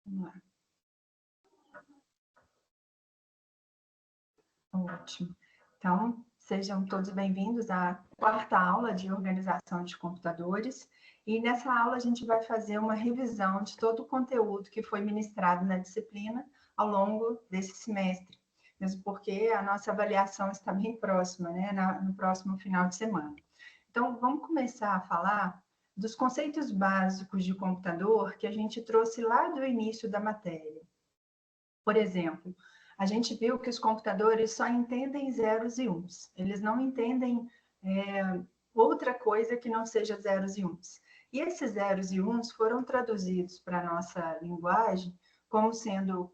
Vamos lá. Ótimo. Então, sejam todos bem-vindos à quarta aula de organização de computadores. E nessa aula a gente vai fazer uma revisão de todo o conteúdo que foi ministrado na disciplina ao longo desse semestre, mesmo porque a nossa avaliação está bem próxima, né, no próximo final de semana. Então, vamos começar a falar dos conceitos básicos de computador que a gente trouxe lá do início da matéria. Por exemplo, a gente viu que os computadores só entendem zeros e uns. Eles não entendem outra coisa que não seja zeros e uns. E esses zeros e uns foram traduzidos para a nossa linguagem como sendo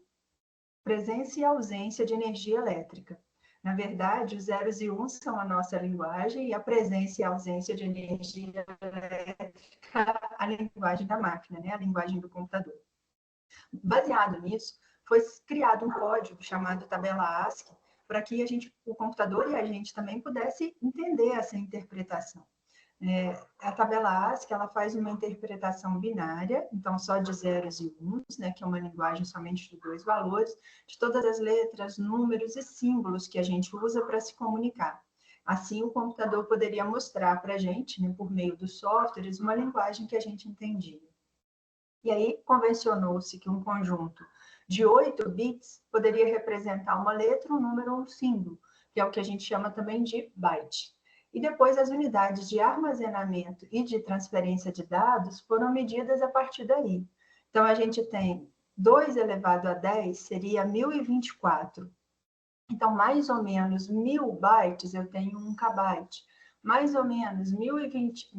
presença e ausência de energia elétrica. Na verdade, os zeros e uns são a nossa linguagem e a presença e a ausência de energia elétrica, a linguagem da máquina, né? A linguagem do computador. Baseado nisso, foi criado um código chamado tabela ASCII para que o computador e a gente também pudesse entender essa interpretação. A tabela ASCII ela faz uma interpretação binária, então só de zeros e uns, né, que é uma linguagem somente de dois valores, de todas as letras, números e símbolos que a gente usa para se comunicar. Assim, o computador poderia mostrar para a gente, né, por meio dos softwares, uma linguagem que a gente entendia. E aí, convencionou-se que um conjunto de 8 bits poderia representar uma letra, um número ou um símbolo, que é o que a gente chama também de byte. E depois as unidades de armazenamento e de transferência de dados foram medidas a partir daí. Então, a gente tem 2 elevado a 10 seria 1024. Então, mais ou menos 1000 bytes eu tenho 1 kbyte. Mais ou menos 1020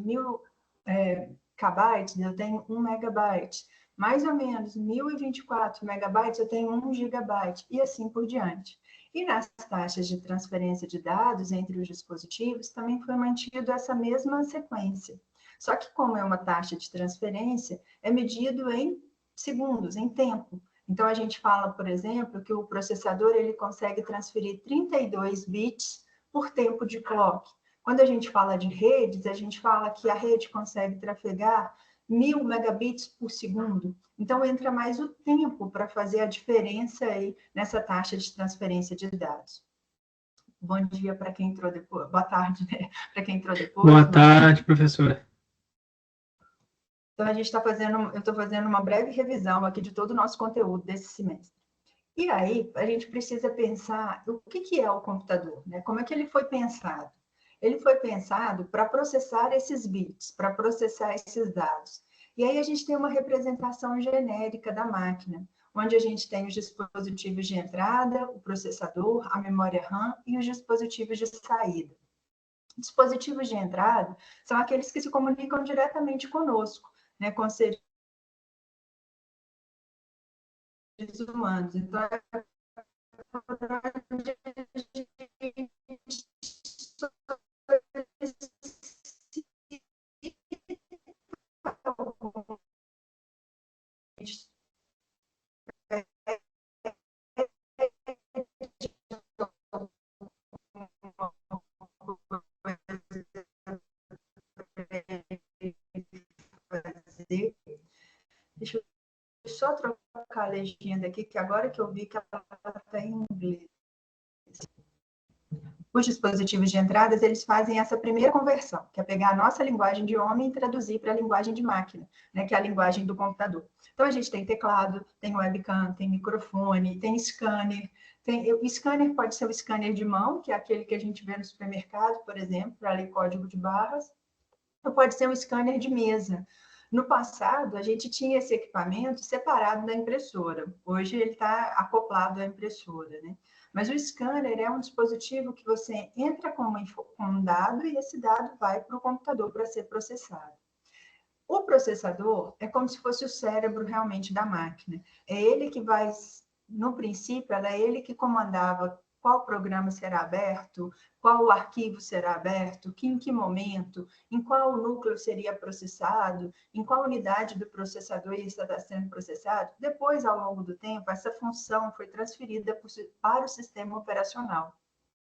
kbytes eu tenho 1 megabyte. Mais ou menos 1024 megabytes eu tenho 1 gigabyte. E assim por diante. E nas taxas de transferência de dados entre os dispositivos também foi mantido essa mesma sequência. Só que como é uma taxa de transferência, é medido em segundos, em tempo. Então, a gente fala, por exemplo, que o processador ele consegue transferir 32 bits por tempo de clock. Quando a gente fala de redes, a gente fala que a rede consegue trafegar 1000 megabits por segundo. Então, entra mais o tempo para fazer a diferença aí nessa taxa de transferência de dados. Bom dia para quem entrou depois. Boa tarde, né? Para quem entrou depois. Boa tarde, professora. Então, eu estou fazendo uma breve revisão aqui de todo o nosso conteúdo desse semestre. E aí, a gente precisa pensar o que é o computador, né? Como é que ele foi pensado? Ele foi pensado para processar esses bits, para processar esses dados. E aí a gente tem uma representação genérica da máquina, onde a gente tem os dispositivos de entrada, o processador, a memória RAM e os dispositivos de saída. Dispositivos de entrada são aqueles que se comunicam diretamente conosco, né, com seres humanos. Então, deixa eu só trocar a legenda aqui, que agora que eu vi que ela está em inglês. Os dispositivos de entradas, eles fazem essa primeira conversão, que é pegar a nossa linguagem de homem e traduzir para a linguagem de máquina, né, que é a linguagem do computador. Então, a gente tem teclado, tem webcam, tem microfone, tem scanner. O scanner pode ser o scanner de mão, que é aquele que a gente vê no supermercado, por exemplo, para ler código de barras, ou pode ser um scanner de mesa. No passado, a gente tinha esse equipamento separado da impressora. Hoje, ele está acoplado à impressora, né? Mas o scanner é um dispositivo que você entra com um dado e esse dado vai para o computador para ser processado. O processador é como se fosse o cérebro realmente da máquina. É ele que vai, no princípio, era ele que comandava qual programa será aberto, qual arquivo será aberto, em que momento, em qual núcleo seria processado, em qual unidade do processador está sendo processado. Depois, ao longo do tempo, essa função foi transferida para o sistema operacional.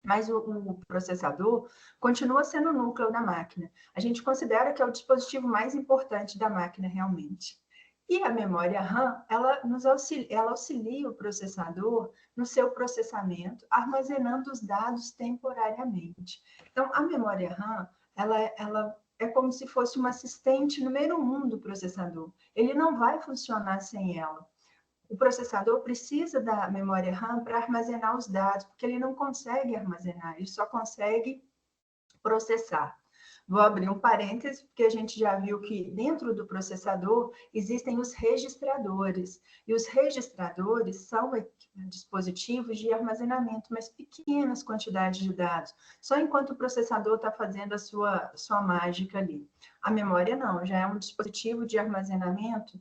Mas o processador continua sendo o núcleo da máquina. A gente considera que é o dispositivo mais importante da máquina, realmente. E a memória RAM, ela auxilia o processador no seu processamento, armazenando os dados temporariamente. Então, a memória RAM, ela é como se fosse uma assistente número 1 do processador. Ele não vai funcionar sem ela. O processador precisa da memória RAM para armazenar os dados, porque ele não consegue armazenar, ele só consegue processar. Vou abrir um parêntese, porque a gente já viu que dentro do processador existem os registradores. E os registradores são dispositivos de armazenamento, mas pequenas quantidades de dados, só enquanto o processador está fazendo a sua mágica ali. A memória não, já é um dispositivo de armazenamento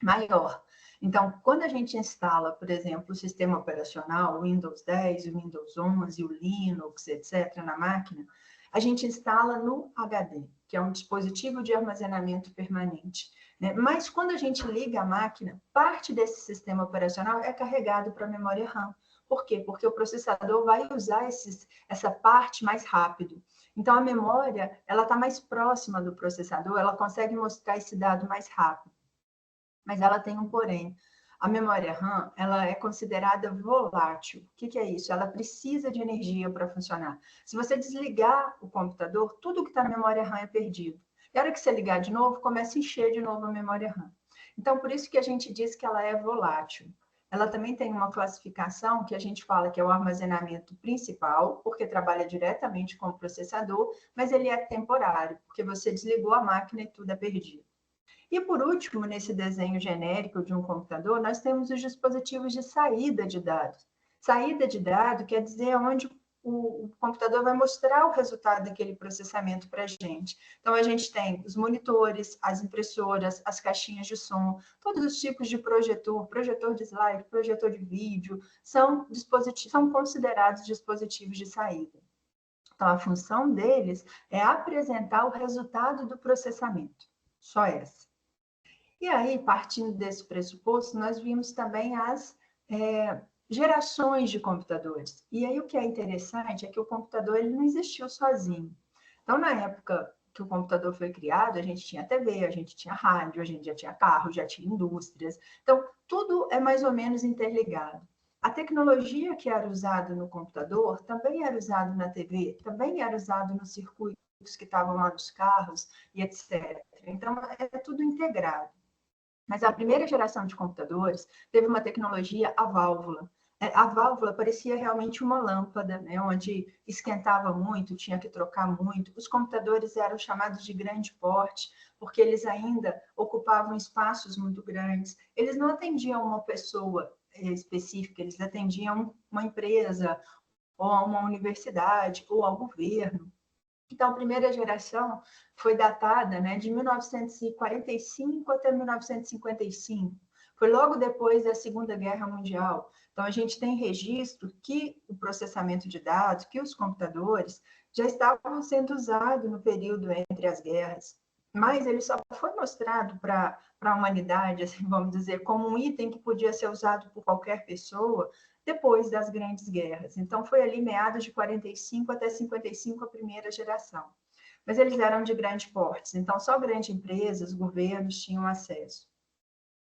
maior. Então, quando a gente instala, por exemplo, o sistema operacional, o Windows 10, o Windows 11, o Linux, etc., na máquina, a gente instala no HD, que é um dispositivo de armazenamento permanente. Né? Mas quando a gente liga a máquina, parte desse sistema operacional é carregado para a memória RAM. Por quê? Porque o processador vai usar essa parte mais rápido. Então, a memória ela está mais próxima do processador, ela consegue mostrar esse dado mais rápido. Mas ela tem um porém. A memória RAM, ela é considerada volátil. O que é isso? Ela precisa de energia para funcionar. Se você desligar o computador, tudo que está na memória RAM é perdido. E a hora que você ligar de novo, começa a encher de novo a memória RAM. Então, por isso que a gente diz que ela é volátil. Ela também tem uma classificação que a gente fala que é o armazenamento principal, porque trabalha diretamente com o processador, mas ele é temporário, porque você desligou a máquina e tudo é perdido. E por último, nesse desenho genérico de um computador, nós temos os dispositivos de saída de dados. Saída de dado quer dizer onde o computador vai mostrar o resultado daquele processamento para a gente. Então, a gente tem os monitores, as impressoras, as caixinhas de som, todos os tipos de projetor, projetor de slide, projetor de vídeo, são considerados dispositivos de saída. Então, a função deles é apresentar o resultado do processamento. Só essa. E aí, partindo desse pressuposto, nós vimos também as gerações de computadores. E aí, o que é interessante é que o computador ele não existiu sozinho. Então, na época que o computador foi criado, a gente tinha TV, a gente tinha rádio, a gente já tinha carro, já tinha indústrias. Então, tudo é mais ou menos interligado. A tecnologia que era usada no computador também era usada na TV, também era usada nos circuitos que estavam lá nos carros e etc. Então, é tudo integrado. Mas a primeira geração de computadores teve uma tecnologia, a válvula. A válvula parecia realmente uma lâmpada, né, onde esquentava muito, tinha que trocar muito. Os computadores eram chamados de grande porte, porque eles ainda ocupavam espaços muito grandes. Eles não atendiam uma pessoa específica, eles atendiam uma empresa, ou a uma universidade, ou ao governo. Então, a primeira geração foi datada, né, de 1945 até 1955. Foi logo depois da Segunda Guerra Mundial. Então, a gente tem registro que o processamento de dados, que os computadores já estavam sendo usados no período entre as guerras. Mas ele só foi mostrado para a humanidade, assim, vamos dizer, como um item que podia ser usado por qualquer pessoa depois das grandes guerras. Então, foi ali meados de 45 até 55 a primeira geração. Mas eles eram de grande porte, então só grandes empresas, governos tinham acesso.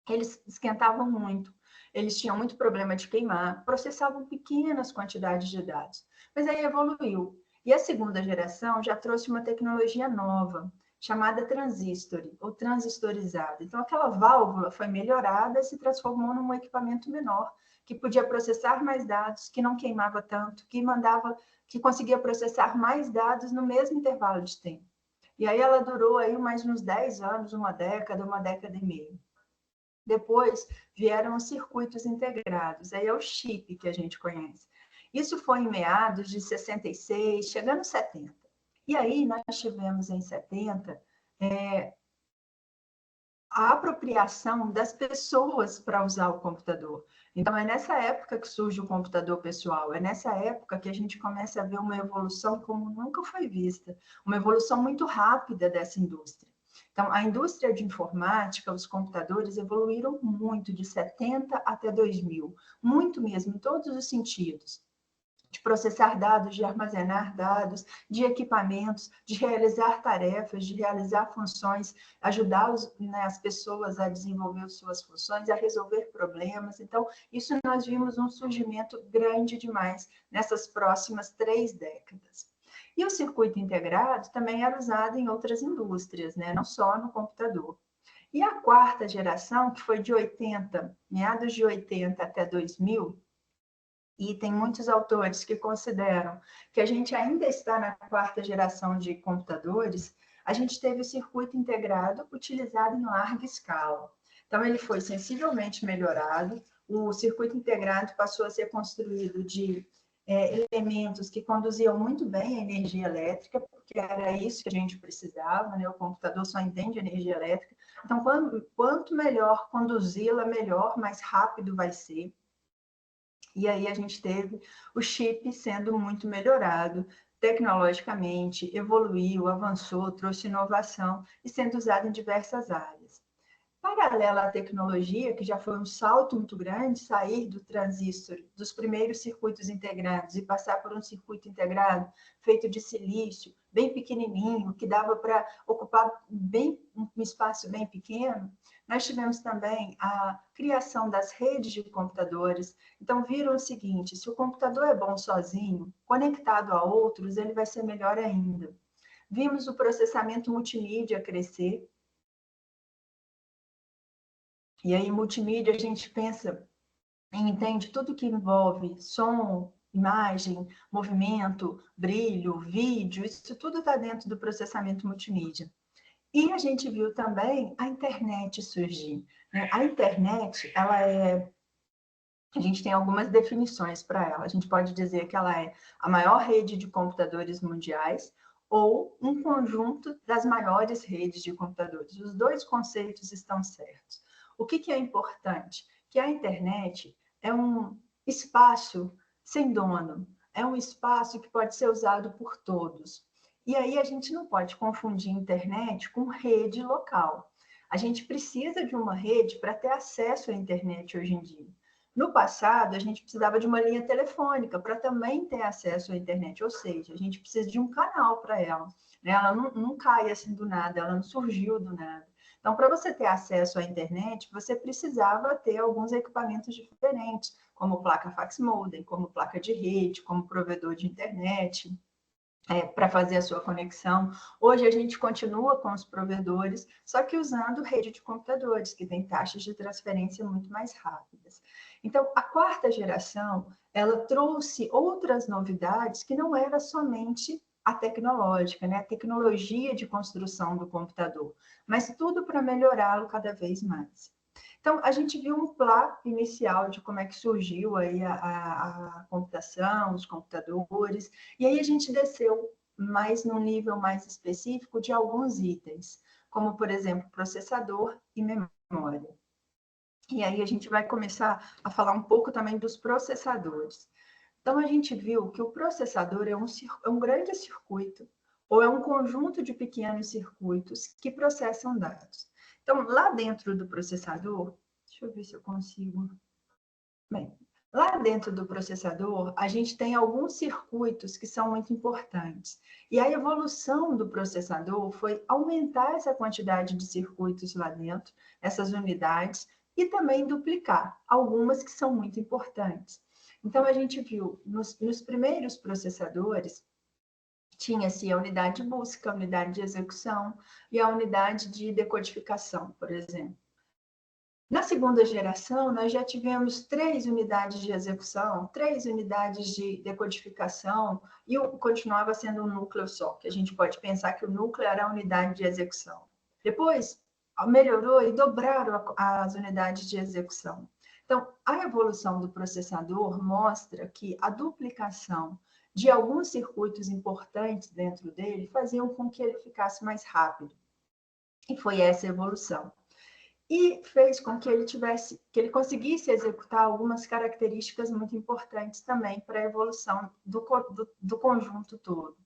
Eles esquentavam muito, eles tinham muito problema de queimar, processavam pequenas quantidades de dados. Mas aí evoluiu. E a segunda geração já trouxe uma tecnologia nova, chamada transistor, ou transistorizada. Então, aquela válvula foi melhorada e se transformou num equipamento menor, que podia processar mais dados, que não queimava tanto, que conseguia processar mais dados no mesmo intervalo de tempo. E aí ela durou aí mais uns 10 anos, uma década e meia. Depois vieram os circuitos integrados, aí é o chip que a gente conhece. Isso foi em meados de 66, chegando 70. E aí nós tivemos em 70 a apropriação das pessoas para usar o computador. Então, é nessa época que surge o computador pessoal, é nessa época que a gente começa a ver uma evolução como nunca foi vista, uma evolução muito rápida dessa indústria. Então, a indústria de informática, os computadores evoluíram muito, de 70 até 2000, muito mesmo, em todos os sentidos. de processar dados, de armazenar dados, de equipamentos, de realizar tarefas, de realizar funções, ajudar as pessoas a desenvolver suas funções, a resolver problemas. Então, isso nós vimos um surgimento grande demais nessas próximas 3 décadas. E o circuito integrado também era usado em outras indústrias, né? Não só no computador. E a 4ª geração, que foi de 80, meados de 80 até 2000, e tem muitos autores que consideram que a gente ainda está na 4ª geração de computadores, a gente teve o circuito integrado utilizado em larga escala. Então, ele foi sensivelmente melhorado, o circuito integrado passou a ser construído de elementos que conduziam muito bem a energia elétrica, porque era isso que a gente precisava, né? O computador só entende energia elétrica. Então, quanto melhor conduzi-la, melhor, mais rápido vai ser. E aí a gente teve o chip sendo muito melhorado tecnologicamente, evoluiu, avançou, trouxe inovação e sendo usado em diversas áreas. Paralela à tecnologia, que já foi um salto muito grande, sair do transistor, dos primeiros circuitos integrados e passar por um circuito integrado feito de silício, bem pequenininho, que dava para ocupar um espaço bem pequeno, nós tivemos também a criação das redes de computadores. Então, viram o seguinte, se o computador é bom sozinho, conectado a outros, ele vai ser melhor ainda. Vimos o processamento multimídia crescer. E aí, multimídia, a gente pensa e entende tudo que envolve som, imagem, movimento, brilho, vídeo, isso tudo está dentro do processamento multimídia. E a gente viu também a internet surgir, né? A internet, a gente tem algumas definições para ela. A gente pode dizer que ela é a maior rede de computadores mundiais ou um conjunto das maiores redes de computadores. Os dois conceitos estão certos. O que é importante? Que a internet é um espaço sem dono, é um espaço que pode ser usado por todos. E aí a gente não pode confundir internet com rede local. A gente precisa de uma rede para ter acesso à internet hoje em dia. No passado, a gente precisava de uma linha telefônica para também ter acesso à internet, ou seja, a gente precisa de um canal para ela. Né? Ela não cai assim do nada, ela não surgiu do nada. Então, para você ter acesso à internet, você precisava ter alguns equipamentos diferentes, como placa fax modem, como placa de rede, como provedor de internet, para fazer a sua conexão. Hoje a gente continua com os provedores, só que usando rede de computadores, que tem taxas de transferência muito mais rápidas. Então, a 4ª geração, ela trouxe outras novidades que não era somente a tecnológica, né? A tecnologia de construção do computador, mas tudo para melhorá-lo cada vez mais. Então, a gente viu um plano inicial de como é que surgiu aí a computação, os computadores, e aí a gente desceu mais num nível mais específico de alguns itens, como, por exemplo, processador e memória. E aí a gente vai começar a falar um pouco também dos processadores. Então, a gente viu que o processador é um grande circuito, ou é um conjunto de pequenos circuitos que processam dados. Então, lá dentro do processador, deixa eu ver se eu consigo. Bem, lá dentro do processador, a gente tem alguns circuitos que são muito importantes. E a evolução do processador foi aumentar essa quantidade de circuitos lá dentro, essas unidades, e também duplicar algumas que são muito importantes. Então, a gente viu nos primeiros processadores, tinha-se a unidade de busca, a unidade de execução e a unidade de decodificação, por exemplo. Na 2ª geração, nós já tivemos 3 unidades de execução, 3 unidades de decodificação, e continuava sendo um núcleo só, que a gente pode pensar que o núcleo era a unidade de execução. Depois, melhorou e dobraram as unidades de execução. Então, a evolução do processador mostra que a duplicação de alguns circuitos importantes dentro dele faziam com que ele ficasse mais rápido. E foi essa a evolução. E fez com que ele conseguisse executar algumas características muito importantes também para a evolução do conjunto todo.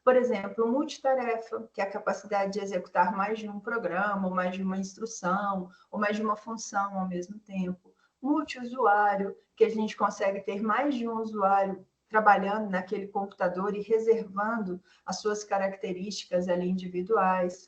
Por exemplo, multitarefa, que é a capacidade de executar mais de um programa, ou mais de uma instrução, ou mais de uma função ao mesmo tempo. Multiusuário, que a gente consegue ter mais de um usuário trabalhando naquele computador e reservando as suas características ali individuais.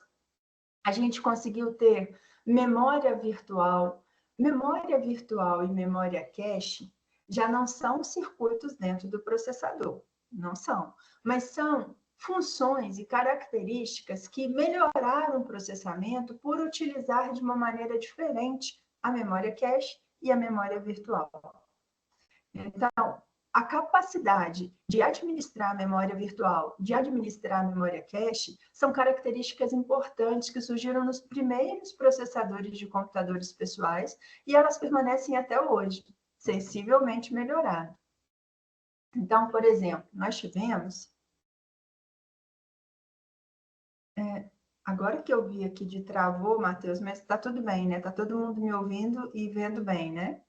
A gente conseguiu ter memória virtual. Memória virtual e memória cache já não são circuitos dentro do processador, não são, mas são funções e características que melhoraram o processamento por utilizar de uma maneira diferente a memória cache e a memória virtual. Então, a capacidade de administrar a memória virtual, de administrar a memória cache, são características importantes que surgiram nos primeiros processadores de computadores pessoais e elas permanecem até hoje, sensivelmente melhoradas. Então, por exemplo, nós tivemos... agora que eu vi aqui de travou, Matheus, mas está tudo bem, né? Está todo mundo me ouvindo e vendo bem, né?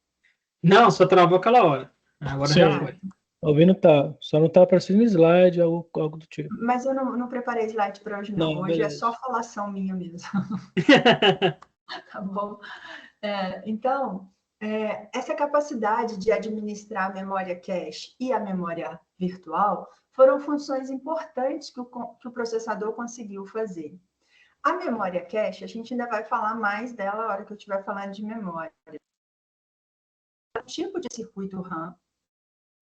Não, só travou aquela hora. Agora Sim, já foi. ouvindo tá. Só não tá aparecendo slide, algo do tipo. Mas eu não preparei slide para hoje, não. Não, Hoje é beleza. só falação minha mesmo. Tá bom? Então, essa capacidade de administrar a memória cache e a memória virtual foram funções importantes que o processador conseguiu fazer. A memória cache, a gente ainda vai falar mais dela na hora que eu estiver falando de memória. É um tipo de circuito RAM,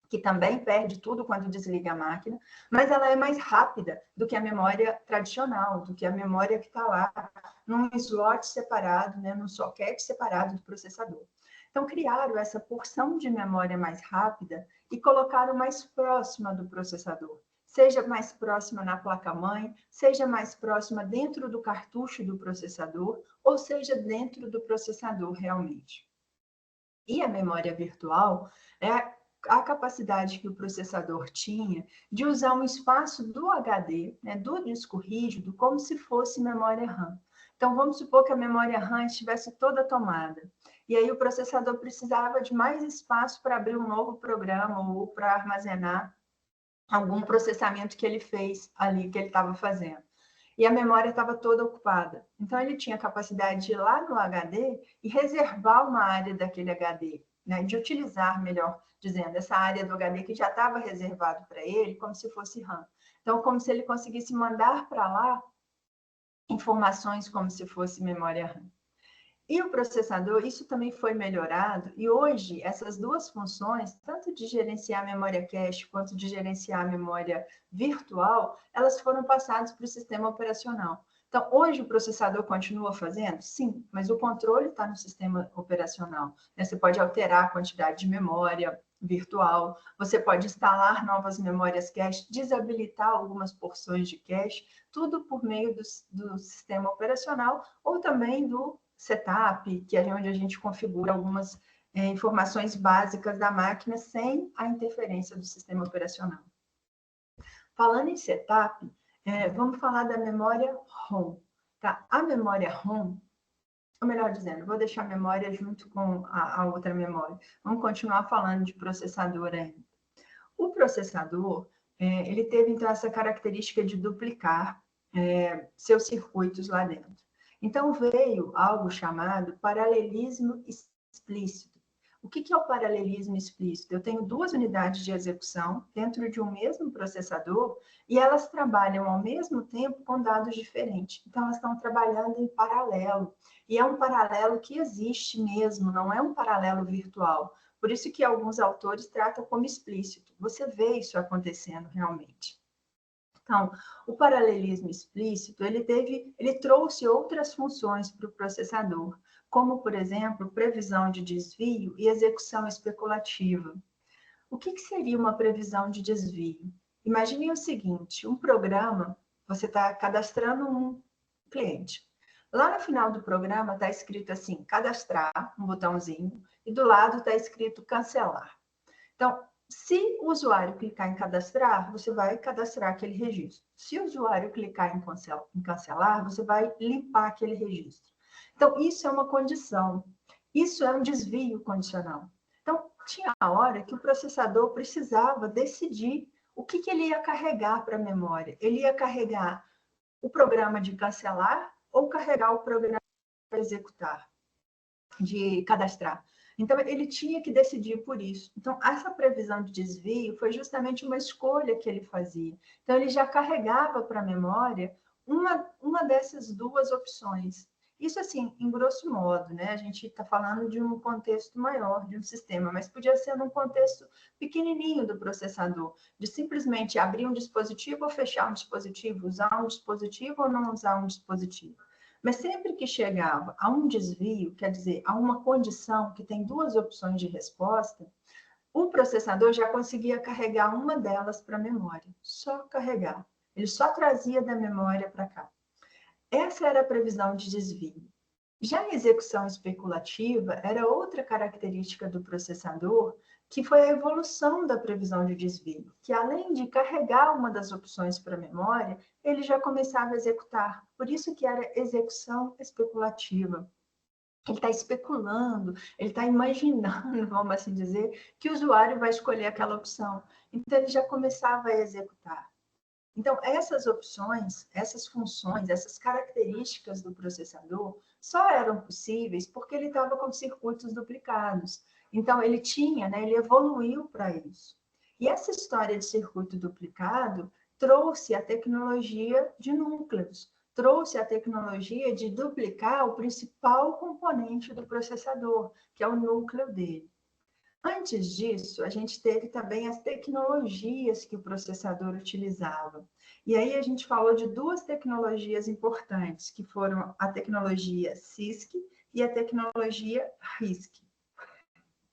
que também perde tudo quando desliga a máquina, mas ela é mais rápida do que a memória tradicional, do que a memória que está lá num slot separado, né, num socket separado do processador. Então, criaram essa porção de memória mais rápida e colocaram mais próxima do processador. Seja mais próxima na placa-mãe, seja mais próxima dentro do cartucho do processador, ou seja dentro do processador realmente. E a memória virtual é a capacidade que o processador tinha de usar um espaço do HD, né, do disco rígido, como se fosse memória RAM. Então, vamos supor que a memória RAM estivesse toda tomada. E aí o processador precisava de mais espaço para abrir um novo programa ou para armazenar algum processamento que ele fez ali, que ele estava fazendo. E a memória estava toda ocupada. Então, ele tinha a capacidade de ir lá no HD e reservar uma área daquele HD, né? De utilizar, melhor dizendo, essa área do HD que já estava reservado para ele, como se fosse RAM. Então, como se ele conseguisse mandar para lá informações como se fosse memória RAM. E o processador, isso também foi melhorado, e hoje essas duas funções, tanto de gerenciar a memória cache quanto de gerenciar a memória virtual, elas foram passadas para o sistema operacional. Então, hoje o processador continua fazendo? Sim, mas o controle está no sistema operacional. Você pode alterar a quantidade de memória virtual, você pode instalar novas memórias cache, desabilitar algumas porções de cache, tudo por meio do sistema operacional ou também do setup, que é onde a gente configura algumas informações básicas da máquina sem a interferência do sistema operacional. Falando em setup, vamos falar da memória ROM. Tá? A memória ROM, ou melhor dizendo, vou deixar a memória junto com a outra memória. Vamos continuar falando de processador ainda. O processador, ele teve, então, essa característica de duplicar seus circuitos lá dentro. Então, veio algo chamado paralelismo explícito. O que é o paralelismo explícito? Eu tenho duas unidades de execução dentro de um mesmo processador e elas trabalham ao mesmo tempo com dados diferentes. Então, elas estão trabalhando em paralelo. E é um paralelo que existe mesmo, não é um paralelo virtual. Por isso que alguns autores tratam como explícito. Você vê isso acontecendo realmente. Então, o paralelismo explícito, ele trouxe outras funções para o processador, como, por exemplo, previsão de desvio e execução especulativa. O que seria uma previsão de desvio? Imagine o seguinte, um programa, você está cadastrando um cliente. Lá no final do programa está escrito assim, cadastrar, um botãozinho, e do lado está escrito cancelar. Então, se o usuário clicar em cadastrar, você vai cadastrar aquele registro. Se o usuário clicar em cancelar, você vai limpar aquele registro. Então, isso é uma condição. Isso é um desvio condicional. Então, tinha a hora que o processador precisava decidir o que ele ia carregar para a memória. Ele ia carregar o programa de cancelar ou carregar o programa de executar, de cadastrar. Então, ele tinha que decidir por isso. Então, essa previsão de desvio foi justamente uma escolha que ele fazia. Então, ele já carregava para a memória uma dessas duas opções. Isso, assim, em grosso modo, né? A gente está falando de um contexto maior, de um sistema, mas podia ser num contexto pequenininho do processador, de simplesmente abrir um dispositivo ou fechar um dispositivo, usar um dispositivo ou não usar um dispositivo. Mas sempre que chegava a um desvio, quer dizer, a uma condição que tem duas opções de resposta, o processador já conseguia carregar uma delas para a memória, só carregar. Ele só trazia da memória para cá. Essa era a previsão de desvio. Já a execução especulativa era outra característica do processador, que foi a evolução da previsão de desvio, que além de carregar uma das opções para a memória, ele já começava a executar. Por isso que era execução especulativa. Ele está especulando, ele está imaginando, vamos assim dizer, que o usuário vai escolher aquela opção. Então, ele já começava a executar. Então, essas opções, essas funções, essas características do processador só eram possíveis porque ele estava com circuitos duplicados. Então, ele tinha, né, ele evoluiu para isso. E essa história de circuito duplicado trouxe a tecnologia de núcleos, trouxe a tecnologia de duplicar o principal componente do processador, que é o núcleo dele. Antes disso, a gente teve também as tecnologias que o processador utilizava. E aí a gente falou de duas tecnologias importantes, que foram a tecnologia CISC e a tecnologia RISC.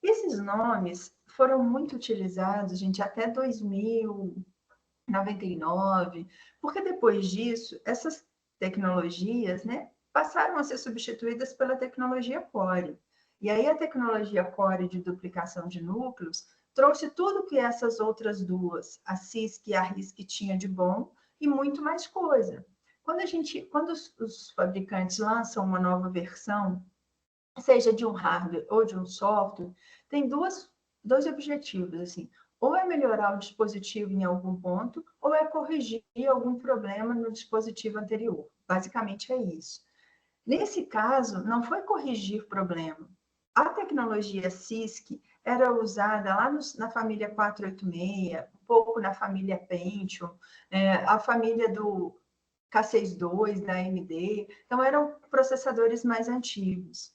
Esses nomes foram muito utilizados, gente, até 2099, porque depois disso, essas tecnologias, né, passaram a ser substituídas pela tecnologia Core. E aí a tecnologia Core de duplicação de núcleos trouxe tudo que essas outras duas, a CISC e a RISC, tinha de bom e muito mais coisa. Quando os fabricantes lançam uma nova versão, seja de um hardware ou de um software, tem dois objetivos, assim, ou é melhorar o dispositivo em algum ponto, ou é corrigir algum problema no dispositivo anterior. Basicamente é isso. Nesse caso, não foi corrigir problema. A tecnologia CISC era usada lá na família 486, um pouco na família Pentium, a família do K62 da AMD. Então, eram processadores mais antigos.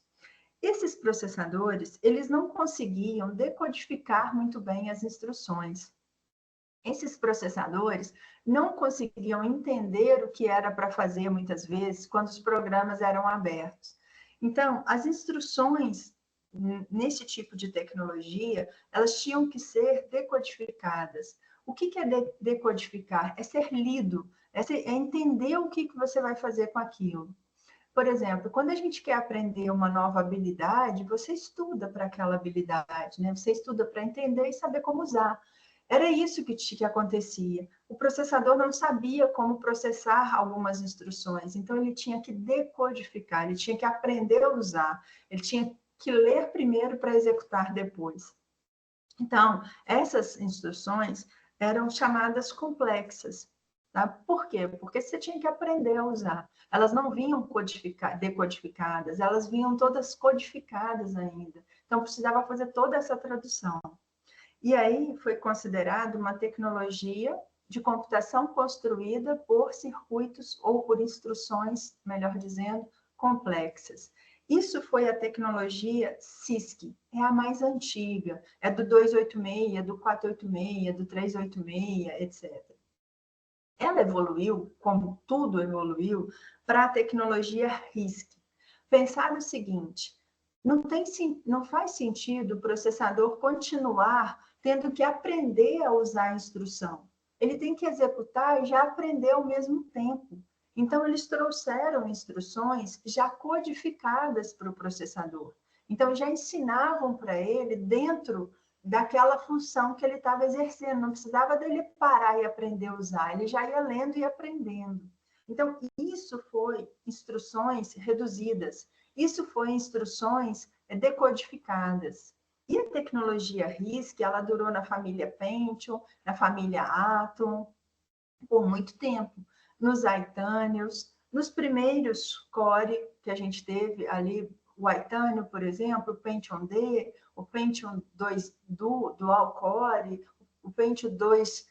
Esses processadores, eles não conseguiam decodificar muito bem as instruções. Esses processadores não conseguiam entender o que era para fazer, muitas vezes, quando os programas eram abertos. Então, as instruções nesse tipo de tecnologia, elas tinham que ser decodificadas. O que é decodificar? É ser lido, é entender o que você vai fazer com aquilo. Por exemplo, quando a gente quer aprender uma nova habilidade, você estuda para aquela habilidade, né? Você estuda para entender e saber como usar. Era isso que acontecia. O processador não sabia como processar algumas instruções, então ele tinha que decodificar, ele tinha que aprender a usar, ele tinha que ler primeiro para executar depois. Então, essas instruções eram chamadas complexas. Tá? Por quê? Porque você tinha que aprender a usar. Elas não vinham decodificadas, elas vinham todas codificadas ainda. Então, precisava fazer toda essa tradução. E aí foi considerado uma tecnologia de computação construída por circuitos ou por instruções, melhor dizendo, complexas. Isso foi a tecnologia CISC, é a mais antiga, é do 286, do 486, do 386, etc. Ela evoluiu, como tudo evoluiu, para a tecnologia RISC. Pensar no seguinte, não faz sentido o processador continuar tendo que aprender a usar a instrução. Ele tem que executar e já aprender ao mesmo tempo. Então, eles trouxeram instruções já codificadas para o processador. Então, já ensinavam para ele dentro daquela função que ele estava exercendo. Não precisava dele parar e aprender a usar. Ele já ia lendo e aprendendo. Então, isso foi instruções reduzidas. Isso foi instruções decodificadas. E a tecnologia RISC, ela durou na família Pentium, na família Atom, por muito tempo. Nos Aetâneos, nos primeiros Core que a gente teve ali, o Itanium, por exemplo, o Pentium D, o Pentium 2 Dual Core, o Pentium 2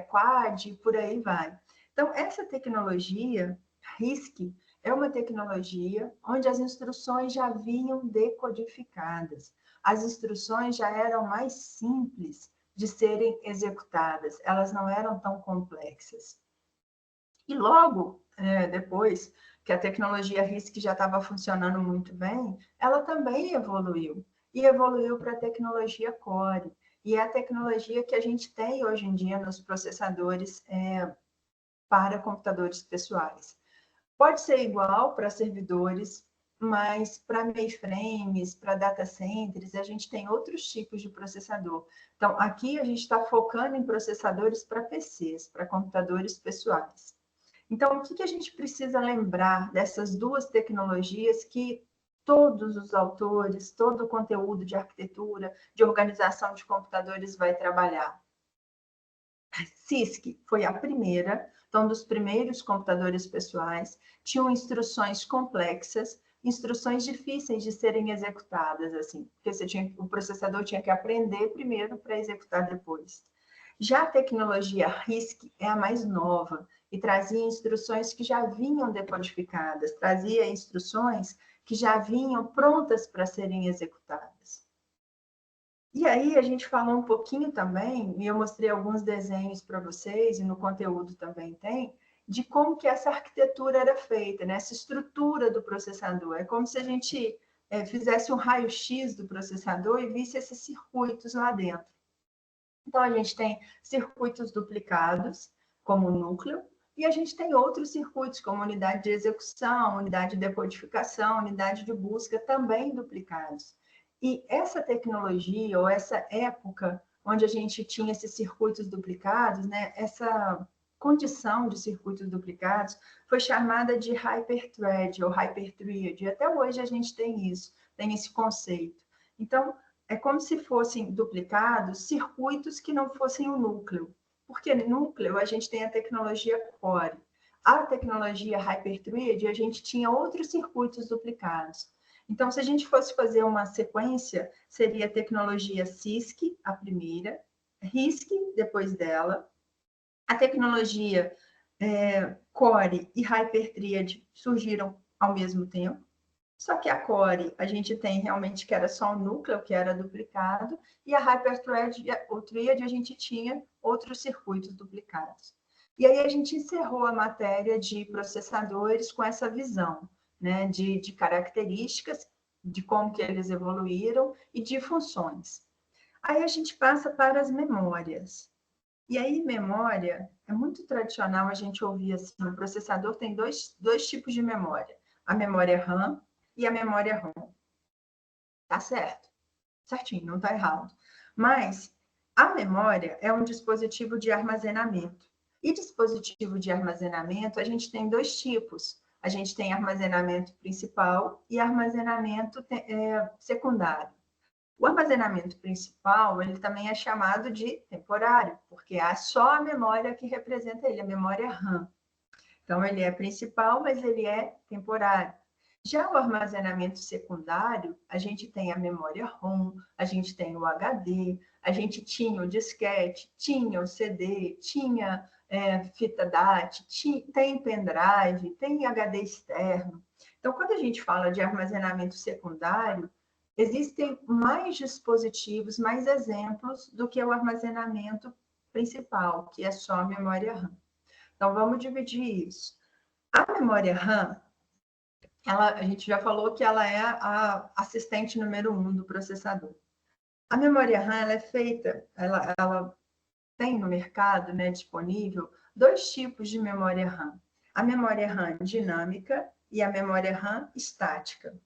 Quad, por aí vai. Então, essa tecnologia, RISC, é uma tecnologia onde as instruções já vinham decodificadas. As instruções já eram mais simples de serem executadas, elas não eram tão complexas. E logo, depois que a tecnologia RISC já estava funcionando muito bem, ela também evoluiu. E evoluiu para a tecnologia Core. E é a tecnologia que a gente tem hoje em dia nos processadores para computadores pessoais. Pode ser igual para servidores, mas para mainframes, para data centers, a gente tem outros tipos de processador. Então, aqui a gente está focando em processadores para PCs, para computadores pessoais. Então, o que a gente precisa lembrar dessas duas tecnologias que todos os autores, todo o conteúdo de arquitetura, de organização de computadores vai trabalhar? CISC foi a primeira, então, dos primeiros computadores pessoais, tinham instruções complexas, instruções difíceis de serem executadas, assim, porque o processador tinha que aprender primeiro para executar depois. Já a tecnologia RISC é a mais nova e trazia instruções que já vinham decodificadas, trazia instruções que já vinham prontas para serem executadas. E aí a gente falou um pouquinho também, e eu mostrei alguns desenhos para vocês, e no conteúdo também tem, de como que essa arquitetura era feita, né? Essa estrutura do processador. É como se a gente fizesse um raio-x do processador e visse esses circuitos lá dentro. Então, a gente tem circuitos duplicados, como o núcleo, e a gente tem outros circuitos, como unidade de execução, unidade de decodificação, unidade de busca, também duplicados. E essa tecnologia, ou essa época onde a gente tinha esses circuitos duplicados, né, essa condição de circuitos duplicados, foi chamada de hyperthread, ou hyperthread, e até hoje a gente tem isso, tem esse conceito. Então, é como se fossem duplicados circuitos que não fossem o núcleo. Porque núcleo, a gente tem a tecnologia Core. A tecnologia Hyperthread, a gente tinha outros circuitos duplicados. Então, se a gente fosse fazer uma sequência, seria a tecnologia CISC, a primeira, RISC, depois dela, a tecnologia Core e Hyperthread surgiram ao mesmo tempo. Só que a Core, a gente tem realmente que era só o núcleo, que era duplicado, e a Hyperthread, o Triad, a gente tinha outros circuitos duplicados. E aí a gente encerrou a matéria de processadores com essa visão, né, de características, de como que eles evoluíram e de funções. Aí a gente passa para as memórias. E aí, memória, é muito tradicional a gente ouvir assim, o processador tem dois tipos de memória, a memória RAM e a memória ROM. Tá certo, certinho, não tá errado. Mas a memória é um dispositivo de armazenamento. E dispositivo de armazenamento, a gente tem dois tipos. A gente tem armazenamento principal e armazenamento secundário. O armazenamento principal, ele também é chamado de temporário, porque é só a memória que representa ele, a memória RAM. Então, ele é principal, mas ele é temporário. Já o armazenamento secundário, a gente tem a memória ROM, a gente tem o HD, a gente tinha o disquete, tinha o CD, tinha fita DAT, tem pendrive, tem HD externo. Então, quando a gente fala de armazenamento secundário, existem mais dispositivos, mais exemplos do que o armazenamento principal, que é só a memória RAM. Então, vamos dividir isso. A memória RAM, a gente já falou que ela é a assistente número 1 do processador. A memória RAM, ela é feita, ela tem no mercado, né, disponível, dois tipos de memória RAM. A memória RAM dinâmica e a memória RAM estática.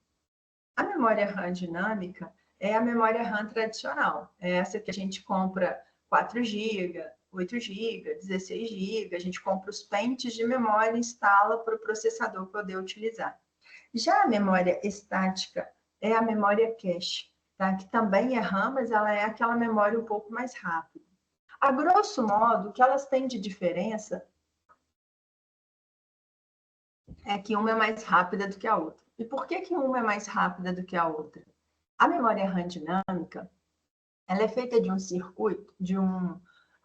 A memória RAM dinâmica é a memória RAM tradicional. É essa que a gente compra 4 GB, 8 GB, 16 GB. A gente compra os pentes de memória e instala para o processador poder utilizar. Já a memória estática é a memória cache, tá? Que também é RAM, mas ela é aquela memória um pouco mais rápida. A grosso modo, o que elas têm de diferença é que uma é mais rápida do que a outra. E por que que uma é mais rápida do que a outra? A memória RAM dinâmica, ela é feita de um circuito,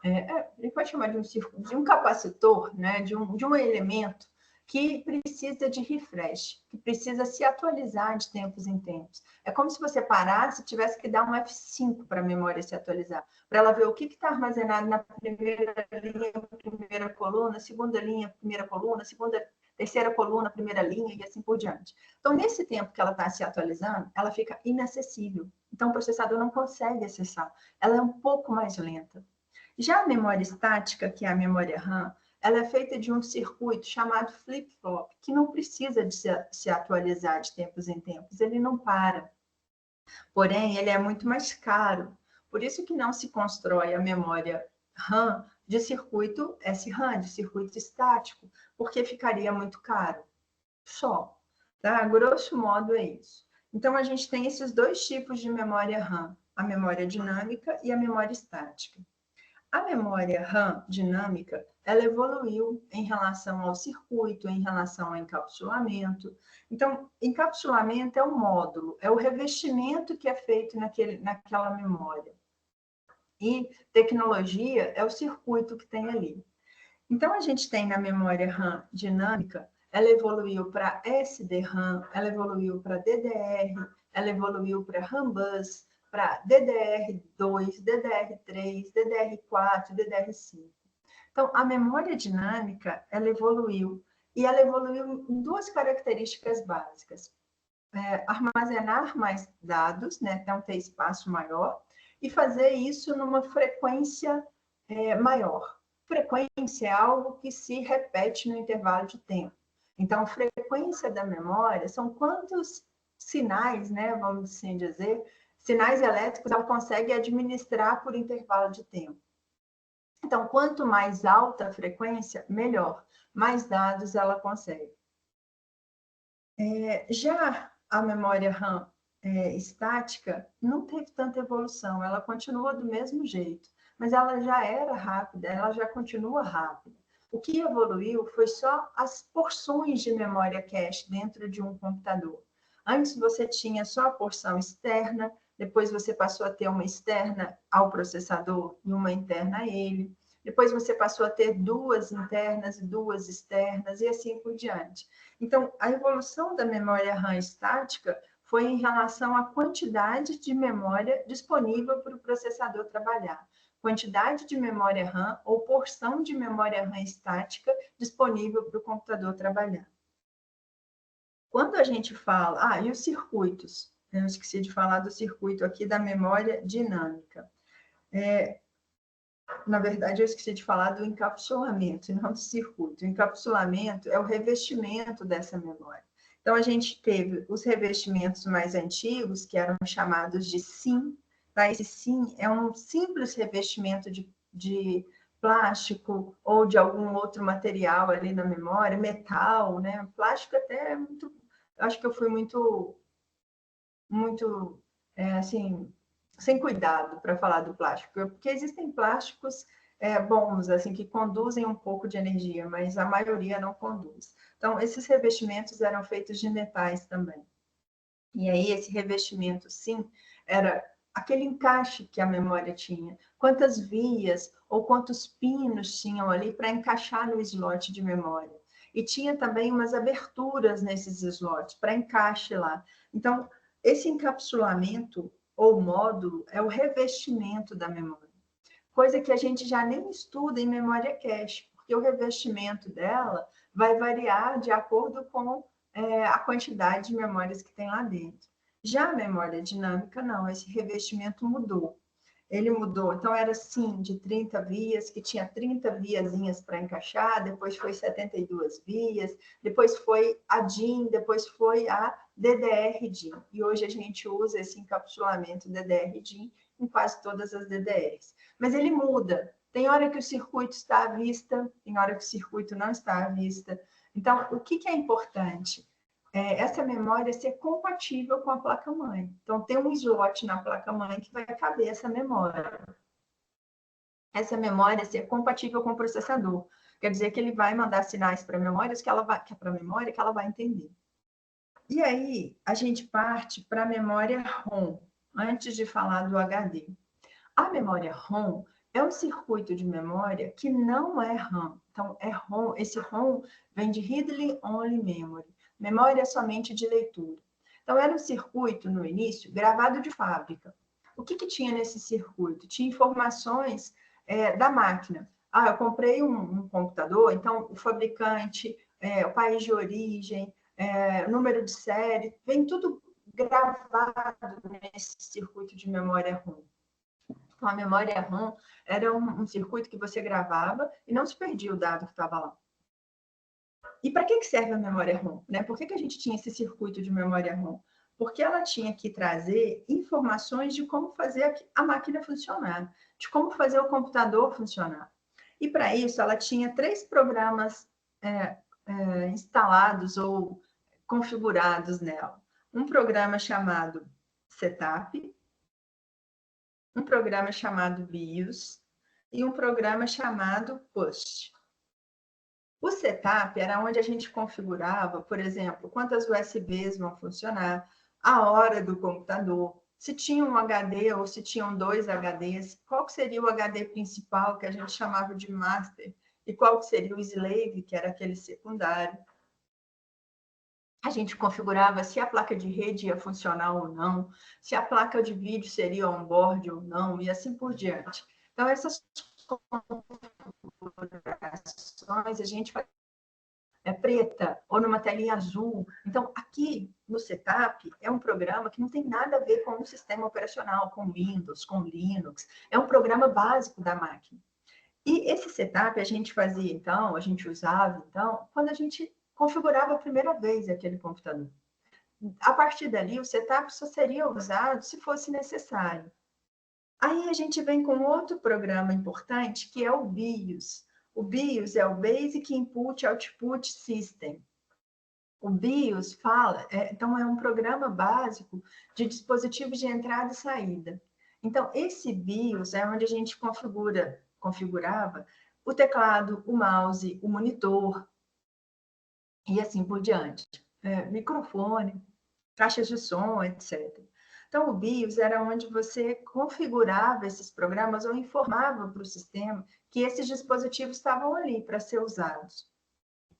a gente pode chamar de um circuito, de um capacitor, né? de um elemento que precisa de refresh, que precisa se atualizar de tempos em tempos. É como se você parasse e tivesse que dar um F5 para a memória se atualizar, para ela ver o que está armazenado na primeira linha, primeira coluna, segunda linha, primeira coluna, terceira coluna, primeira linha, e assim por diante. Então, nesse tempo que ela está se atualizando, ela fica inacessível. Então, o processador não consegue acessar. Ela é um pouco mais lenta. Já a memória estática, que é a memória RAM, ela é feita de um circuito chamado flip-flop, que não precisa de se atualizar de tempos em tempos, ele não para. Porém, ele é muito mais caro. Por isso que não se constrói a memória RAM de circuito SRAM, de circuito estático, porque ficaria muito caro. Só, tá? Grosso modo é isso. Então, a gente tem esses dois tipos de memória RAM, a memória dinâmica e a memória estática. A memória RAM dinâmica, ela evoluiu em relação ao circuito, em relação ao encapsulamento. Então, encapsulamento é o módulo, é o revestimento que é feito naquela memória. E tecnologia é o circuito que tem ali. Então, a gente tem na memória RAM dinâmica, ela evoluiu para SDRAM, ela evoluiu para DDR, ela evoluiu para RAM Bus, para DDR2, DDR3, DDR4, DDR5. Então, a memória dinâmica, ela evoluiu, e ela evoluiu em duas características básicas. Armazenar mais dados, né, então ter espaço maior, e fazer isso numa frequência maior. Frequência é algo que se repete no intervalo de tempo. Então, frequência da memória são quantos sinais, né, vamos assim dizer, sinais elétricos ela consegue administrar por intervalo de tempo. Então, quanto mais alta a frequência, melhor. Mais dados ela consegue. Já a memória RAM estática não teve tanta evolução, ela continua do mesmo jeito, mas ela já era rápida, ela já continua rápida. O que evoluiu foi só as porções de memória cache dentro de um computador. Antes você tinha só a porção externa, depois você passou a ter uma externa ao processador e uma interna a ele. Depois você passou a ter duas internas e duas externas, e assim por diante. Então, a evolução da memória RAM estática foi em relação à quantidade de memória disponível para o processador trabalhar. Quantidade de memória RAM ou porção de memória RAM estática disponível para o computador trabalhar. Quando a gente fala... e os circuitos? Eu esqueci de falar do circuito aqui da memória dinâmica. Na verdade, eu esqueci de falar do encapsulamento, e não do circuito. O encapsulamento é o revestimento dessa memória. Então, a gente teve os revestimentos mais antigos, que eram chamados de SIM. Tá? Esse SIM é um simples revestimento de plástico ou de algum outro material ali na memória, metal, né? Plástico até é muito... Acho que eu fui muito assim, sem cuidado para falar do plástico, porque existem plásticos bons, assim, que conduzem um pouco de energia, mas a maioria não conduz. Então, esses revestimentos eram feitos de metais também. E aí, esse revestimento, sim, era aquele encaixe que a memória tinha. Quantas vias ou quantos pinos tinham ali para encaixar no slot de memória. E tinha também umas aberturas nesses slots para encaixe lá. Então, esse encapsulamento ou módulo é o revestimento da memória. Coisa que a gente já nem estuda em memória cache, porque o revestimento dela vai variar de acordo com a quantidade de memórias que tem lá dentro. Já a memória dinâmica, não, esse revestimento mudou. Ele mudou, então era sim de 30 vias, que tinha 30 viazinhas para encaixar, depois foi 72 vias, depois foi a DIN, depois foi a DDR-DIN. E hoje a gente usa esse encapsulamento DDR-DIN em quase todas as DDRs. Mas ele muda. Tem hora que o circuito está à vista, tem hora que o circuito não está à vista. Então, o que é importante? Essa memória ser compatível com a placa-mãe. Então, tem um slot na placa-mãe que vai caber essa memória. Essa memória ser compatível com o processador. Quer dizer que ele vai mandar sinais para a memória que ela vai entender. E aí, a gente parte para a memória ROM, antes de falar do HD. A memória ROM é um circuito de memória que não é RAM. Então, é ROM. Esse ROM vem de Read Only Memory, memória somente de leitura. Então, era um circuito, no início, gravado de fábrica. O que tinha nesse circuito? Tinha informações da máquina. Ah, eu comprei um computador, então o fabricante, o país de origem, número de série, vem tudo gravado nesse circuito de memória ROM. Então, a memória ROM era um circuito que você gravava e não se perdia o dado que estava lá. E para que serve a memória ROM? Né? Por que a gente tinha esse circuito de memória ROM? Porque ela tinha que trazer informações de como fazer a máquina funcionar, de como fazer o computador funcionar. E para isso, ela tinha 3 programas instalados ou configurados nela. Um programa chamado Setup, um programa chamado BIOS e um programa chamado Push. O setup era onde a gente configurava, por exemplo, quantas USBs vão funcionar, a hora do computador, se tinha um HD ou se tinham 2 HDs, qual seria o HD principal, que a gente chamava de master, e qual seria o slave, que era aquele secundário. A gente configurava se a placa de rede ia funcionar ou não, se a placa de vídeo seria on-board ou não, e assim por diante. Então, essas configurações a gente faz preta ou numa telinha azul. Então, aqui no setup é um programa que não tem nada a ver com o sistema operacional, com Windows, com Linux. É um programa básico da máquina. E esse setup a gente fazia, então, a gente usava, então, quando a gente configurava a primeira vez aquele computador. A partir dali, o setup só seria usado se fosse necessário. Aí a gente vem com outro programa importante, que é o BIOS. O BIOS é o Basic Input Output System. O BIOS então é um programa básico de dispositivos de entrada e saída. Então, esse BIOS é onde a gente configurava o teclado, o mouse, o monitor e assim por diante. Microfone, caixas de som, etc. Então, o BIOS era onde você configurava esses programas ou informava para o sistema que esses dispositivos estavam ali para ser usados.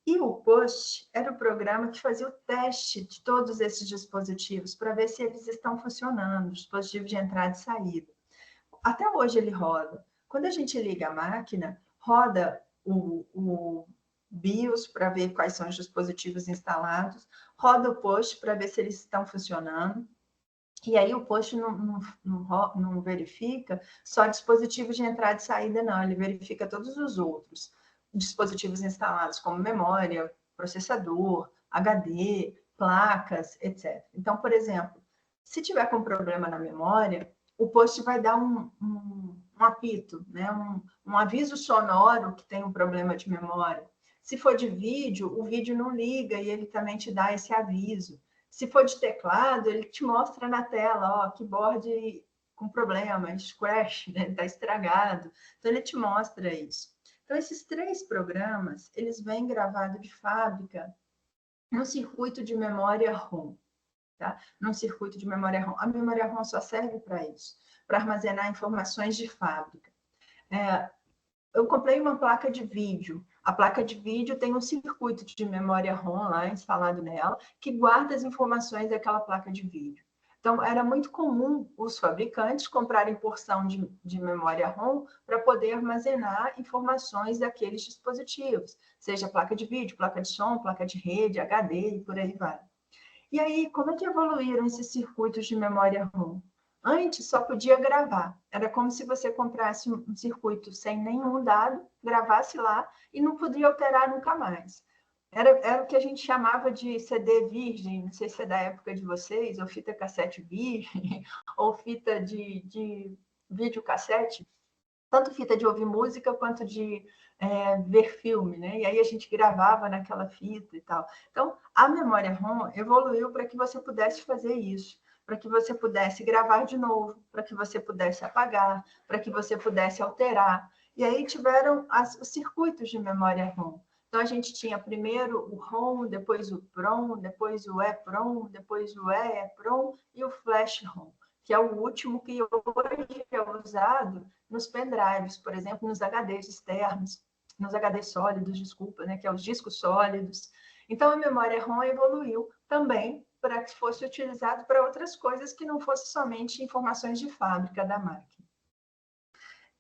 E o Push era o programa que fazia o teste de todos esses dispositivos para ver se eles estão funcionando, dispositivos de entrada e saída. Até hoje ele roda. Quando a gente liga a máquina, roda o BIOS para ver quais são os dispositivos instalados, roda o Push para ver se eles estão funcionando. E aí o Push não verifica só dispositivos de entrada e saída, não. Ele verifica todos os outros dispositivos instalados, como memória, processador, HD, placas, etc. Então, por exemplo, se tiver com problema na memória, o Push vai dar um apito, né? um aviso sonoro que tem um problema de memória. Se for de vídeo, o vídeo não liga e ele também te dá esse aviso. Se for de teclado, ele te mostra na tela, ó, keyboard com problema, scratch, né? Tá estragado. Então, ele te mostra isso. Então, esses 3 programas, eles vêm gravados de fábrica no circuito de memória ROM, tá? Num circuito de memória ROM. A memória ROM só serve para isso, para armazenar informações de fábrica. Eu comprei uma placa de vídeo. A placa de vídeo tem um circuito de memória ROM lá instalado nela, que guarda as informações daquela placa de vídeo. Então, era muito comum os fabricantes comprarem porção de memória ROM para poder armazenar informações daqueles dispositivos, seja placa de vídeo, placa de som, placa de rede, HD e por aí vai. E aí, como é que evoluíram esses circuitos de memória ROM? Antes só podia gravar. Era como se você comprasse um circuito sem nenhum dado, gravasse lá e não podia alterar nunca mais. Era o que a gente chamava de CD virgem, não sei se é da época de vocês, ou fita cassete virgem, ou fita de videocassete, tanto fita de ouvir música quanto de ver filme, né? E aí a gente gravava naquela fita e tal. Então, a memória ROM evoluiu para que você pudesse fazer isso, para que você pudesse gravar de novo, para que você pudesse apagar, para que você pudesse alterar. E aí tiveram os circuitos de memória ROM. Então, a gente tinha primeiro o ROM, depois o PROM, depois o EPROM, depois o EEPROM e o Flash ROM, que é o último que hoje é usado nos pendrives, por exemplo, nos HDs externos, nos HDs sólidos, desculpa, né, que é os discos sólidos. Então, a memória ROM evoluiu também para que fosse utilizado para outras coisas que não fosse somente informações de fábrica da máquina.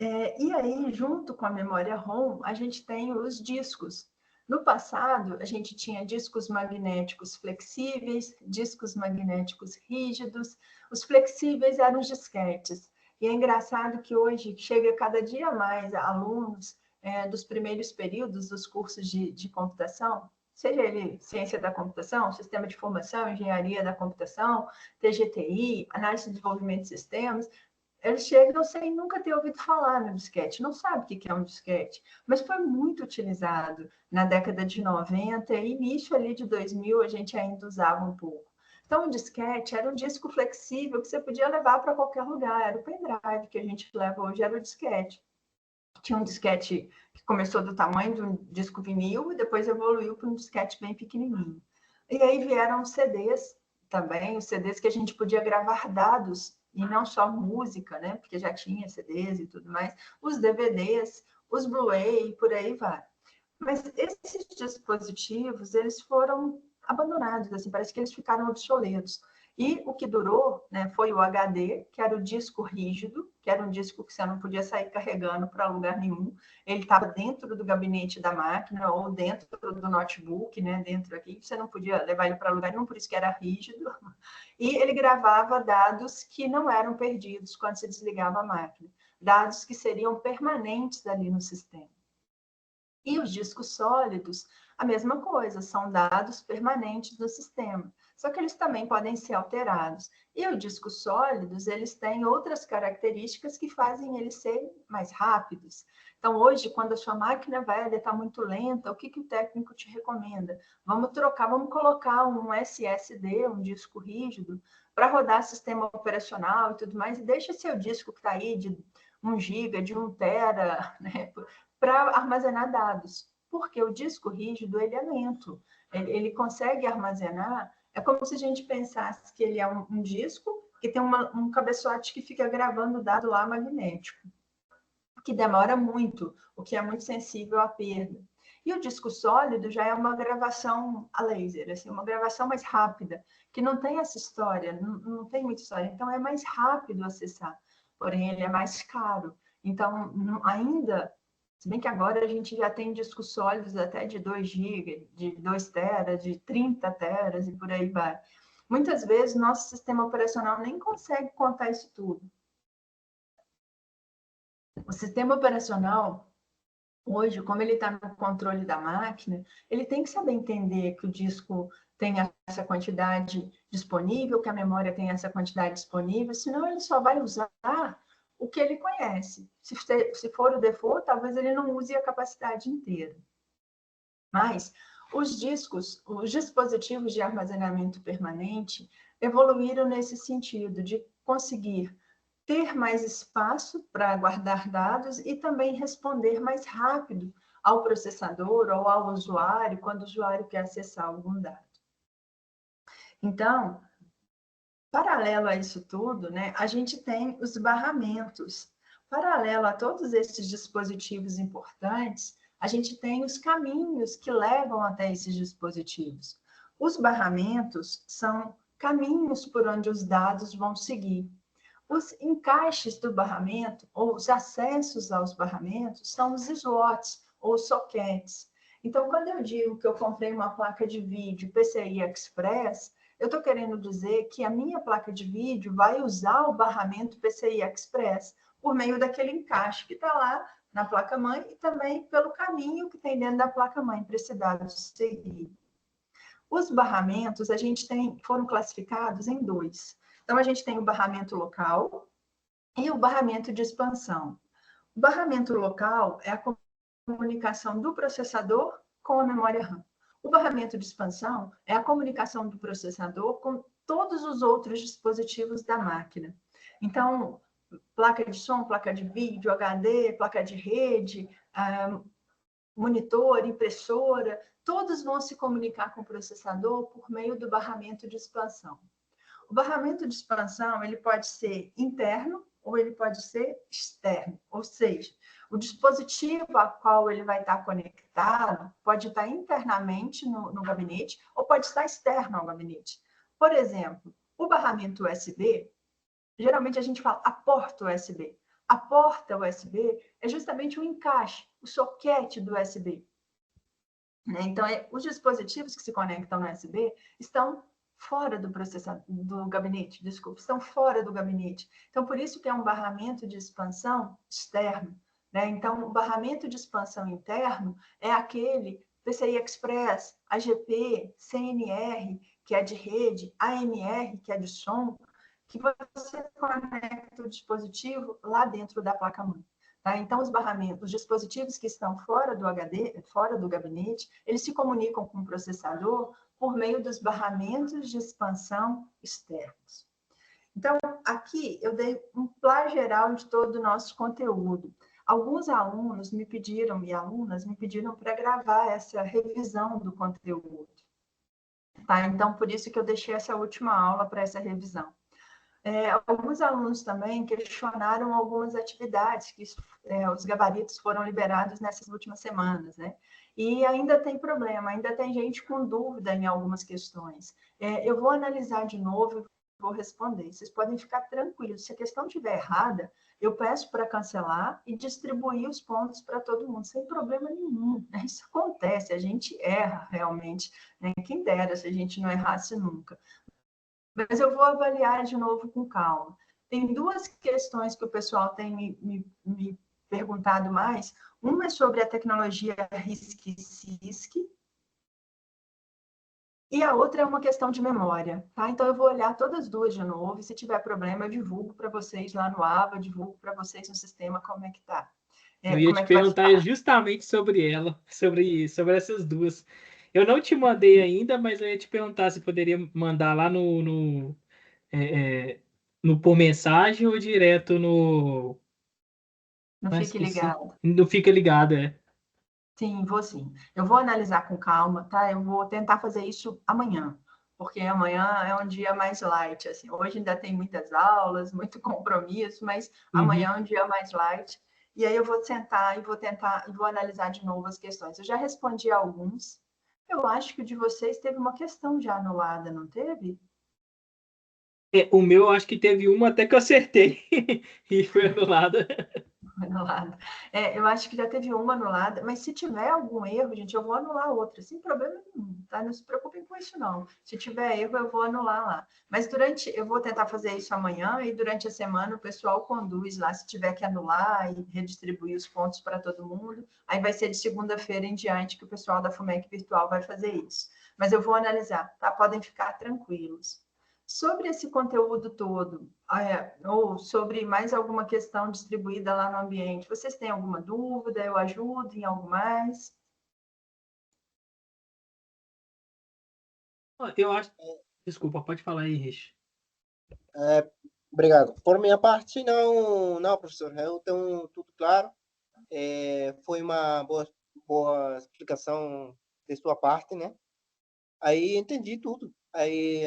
E aí, junto com a memória ROM, a gente tem os discos. No passado, a gente tinha discos magnéticos flexíveis, discos magnéticos rígidos. Os flexíveis eram os disquetes. E é engraçado que hoje chega cada dia mais alunos dos primeiros períodos dos cursos de computação, seja ele ciência da computação, sistema de informação, engenharia da computação, TGTI, análise de desenvolvimento de sistemas, eles chegam sem nunca ter ouvido falar no disquete, não sabe o que é um disquete, mas foi muito utilizado na década de 90 e início ali de 2000 a gente ainda usava um pouco. Então, o disquete era um disco flexível que você podia levar para qualquer lugar, era o pendrive que a gente leva hoje, era o disquete. Tinha um disquete que começou do tamanho de um disco vinil e depois evoluiu para um disquete bem pequenininho. E aí vieram os CDs também, os CDs que a gente podia gravar dados e não só música, né? Porque já tinha CDs e tudo mais, os DVDs, os Blu-ray, por aí vai. Mas esses dispositivos, eles foram abandonados, assim, parece que eles ficaram obsoletos. E o que durou, né, foi o HD, que era o disco rígido, que era um disco que você não podia sair carregando para lugar nenhum. Ele estava dentro do gabinete da máquina ou dentro do notebook, né, dentro aqui, você não podia levar ele para lugar nenhum, por isso que era rígido. E ele gravava dados que não eram perdidos quando se desligava a máquina, dados que seriam permanentes ali no sistema. E os discos sólidos, a mesma coisa, são dados permanentes do sistema, só que eles também podem ser alterados. E os discos sólidos, eles têm outras características que fazem eles serem mais rápidos. Então, hoje, quando a sua máquina velha está muito lenta, o que o técnico te recomenda? Vamos trocar, vamos colocar um SSD, um disco rígido, para rodar sistema operacional e tudo mais, e deixa seu disco que está aí de 1 GB, de 1 tera, né, para armazenar dados, porque o disco rígido ele é lento, ele consegue armazenar, é como se a gente pensasse que ele é um disco que tem um cabeçote que fica gravando o dado lá magnético, que demora muito, o que é muito sensível à perda. E o disco sólido já é uma gravação a laser, assim, uma gravação mais rápida, que não tem essa história, não tem muita história, então é mais rápido acessar, porém ele é mais caro. Então, ainda, se bem que agora a gente já tem discos sólidos até de 2 GB, de 2 teras, de 30 teras e por aí vai. Muitas vezes, nosso sistema operacional nem consegue contar isso tudo. O sistema operacional, hoje, como ele está no controle da máquina, ele tem que saber entender que o disco tem essa quantidade disponível, que a memória tem essa quantidade disponível, senão ele só vai usar o que ele conhece. Se for o default, talvez ele não use a capacidade inteira. Mas os dispositivos de armazenamento permanente evoluíram nesse sentido, de conseguir ter mais espaço para guardar dados e também responder mais rápido ao processador ou ao usuário, quando o usuário quer acessar algum dado. Então, paralelo a isso tudo, né, a gente tem os barramentos. Paralelo a todos esses dispositivos importantes, a gente tem os caminhos que levam até esses dispositivos. Os barramentos são caminhos por onde os dados vão seguir. Os encaixes do barramento, ou os acessos aos barramentos, são os slots, ou sockets. Então, quando eu digo que eu comprei uma placa de vídeo PCI Express, eu estou querendo dizer que a minha placa de vídeo vai usar o barramento PCI Express por meio daquele encaixe que está lá na placa-mãe e também pelo caminho que tem dentro da placa-mãe para esse dado seguir. Os barramentos, a gente foram classificados em 2. Então, a gente tem o barramento local e o barramento de expansão. O barramento local é a comunicação do processador com a memória RAM. O barramento de expansão é a comunicação do processador com todos os outros dispositivos da máquina. Então, placa de som, placa de vídeo, HD, placa de rede, monitor, impressora, todos vão se comunicar com o processador por meio do barramento de expansão. O barramento de expansão, ele pode ser interno ou ele pode ser externo, ou seja, o dispositivo a qual ele vai estar conectado pode estar internamente no gabinete ou pode estar externo ao gabinete. Por exemplo, o barramento USB, geralmente a gente fala a porta USB. A porta USB é justamente o encaixe, o soquete do USB. Então, os dispositivos que se conectam no USB estão fora do processador, do gabinete, desculpa, estão fora do gabinete. Então, por isso que é um barramento de expansão externo, né? Então, o barramento de expansão interno é aquele PCI Express, AGP, CNR, que é de rede, AMR, que é de som, que você conecta o dispositivo lá dentro da placa-mãe. Tá? Então, os barramentos, os dispositivos que estão fora do HD, fora do gabinete, eles se comunicam com o processador por meio dos barramentos de expansão externos. Então, aqui eu dei um plano geral de todo o nosso conteúdo. Alguns alunos me pediram, e alunas me pediram para gravar essa revisão do conteúdo. Tá? Então, por isso que eu deixei essa última aula para essa revisão. Alguns alunos também questionaram algumas atividades que os gabaritos foram liberados nessas últimas semanas, né? E ainda tem problema, ainda tem gente com dúvida em algumas questões. Eu vou analisar de novo e vou responder. Vocês podem ficar tranquilos. Se a questão estiver errada, eu peço para cancelar e distribuir os pontos para todo mundo, sem problema nenhum. Né? Isso acontece, a gente erra realmente. Né? Quem dera se a gente não errasse nunca. Mas eu vou avaliar de novo com calma. Tem duas questões que o pessoal tem me perguntado mais. Uma é sobre a tecnologia RISC-CISC e a outra é uma questão de memória. Tá? Então, eu vou olhar todas as duas de novo e se tiver problema, eu divulgo para vocês lá no AVA, divulgo para vocês no sistema como é que está. Eu ia te perguntar justamente sobre ela, sobre essas duas. Eu não te mandei ainda, mas eu ia te perguntar se poderia mandar lá no por mensagem ou direto no... Não fique ligado. Não fica ligado, Sim, vou sim. Eu vou analisar com calma, tá? Eu vou tentar fazer isso amanhã, porque amanhã é um dia mais light, assim. Hoje ainda tem muitas aulas, muito compromisso, mas amanhã é um dia mais light. E aí eu vou sentar e vou tentar, e vou analisar de novo as questões. Eu já respondi a alguns. Eu acho que o de vocês teve uma questão já anulada, não teve? O meu, eu acho que teve uma até que eu acertei e foi anulada. Anulada. Eu acho que já teve uma anulada, mas se tiver algum erro, gente, eu vou anular outra, sem problema nenhum, tá? Não se preocupem com isso, não. Se tiver erro, eu vou anular lá. Mas eu vou tentar fazer isso amanhã e durante a semana o pessoal conduz lá, se tiver que anular e redistribuir os pontos para todo mundo. Aí vai ser de segunda-feira em diante que o pessoal da FUMEC Virtual vai fazer isso. Mas eu vou analisar, tá? Podem ficar tranquilos. Sobre esse conteúdo todo, ou sobre mais alguma questão distribuída lá no ambiente, vocês têm alguma dúvida? Eu ajudo em algo mais? Eu acho... Desculpa, pode falar aí, Rich. Obrigado. Por minha parte, não, professor. Eu tenho tudo claro. Foi uma boa explicação de sua parte, né? Aí entendi tudo. Aí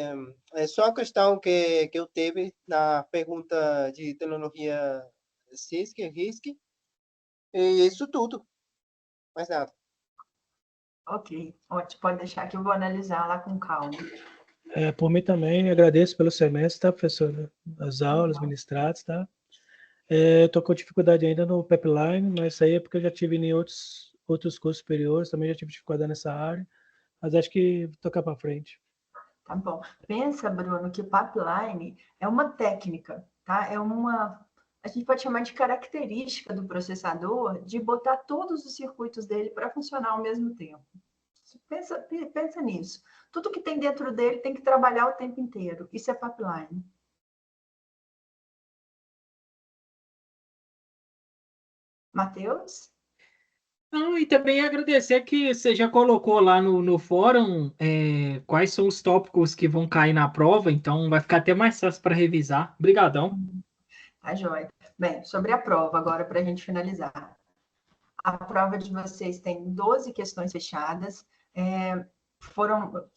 é só a questão que eu teve na pergunta de tecnologia CISC, RISC, e isso tudo. Mais nada. Ok, ótimo. Pode deixar que eu vou analisar lá com calma. Por mim também, agradeço pelo semestre, tá, professor? As aulas ministradas, tá? Estou com dificuldade ainda no pipeline, mas isso aí é porque eu já tive em outros cursos superiores, também já tive dificuldade nessa área, mas acho que vou tocar para frente. Tá bom. Pensa, Bruno, que o pipeline é uma técnica, tá? A gente pode chamar de característica do processador de botar todos os circuitos dele para funcionar ao mesmo tempo. Pensa nisso. Tudo que tem dentro dele tem que trabalhar o tempo inteiro. Isso é pipeline. Matheus? Não, e também agradecer que você já colocou lá no fórum quais são os tópicos que vão cair na prova, então vai ficar até mais fácil para revisar. Obrigadão. Tá joia. Bem, sobre a prova, agora para a gente finalizar. A prova de vocês tem 12 questões fechadas.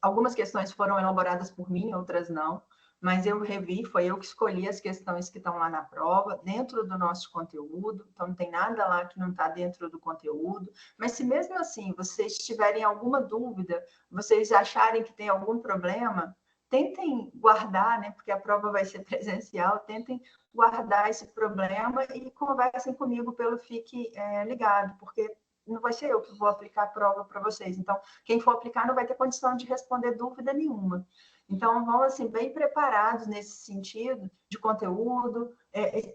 Algumas questões foram elaboradas por mim, outras não, mas eu revi, foi eu que escolhi as questões que estão lá na prova, dentro do nosso conteúdo, então não tem nada lá que não está dentro do conteúdo, mas se mesmo assim vocês tiverem alguma dúvida, vocês acharem que tem algum problema, tentem guardar, né, porque a prova vai ser presencial, tentem guardar esse problema e conversem comigo pelo Fique Ligado, porque não vai ser eu que vou aplicar a prova para vocês. Então, quem for aplicar não vai ter condição de responder dúvida nenhuma. Então, vão assim, bem preparados nesse sentido de conteúdo.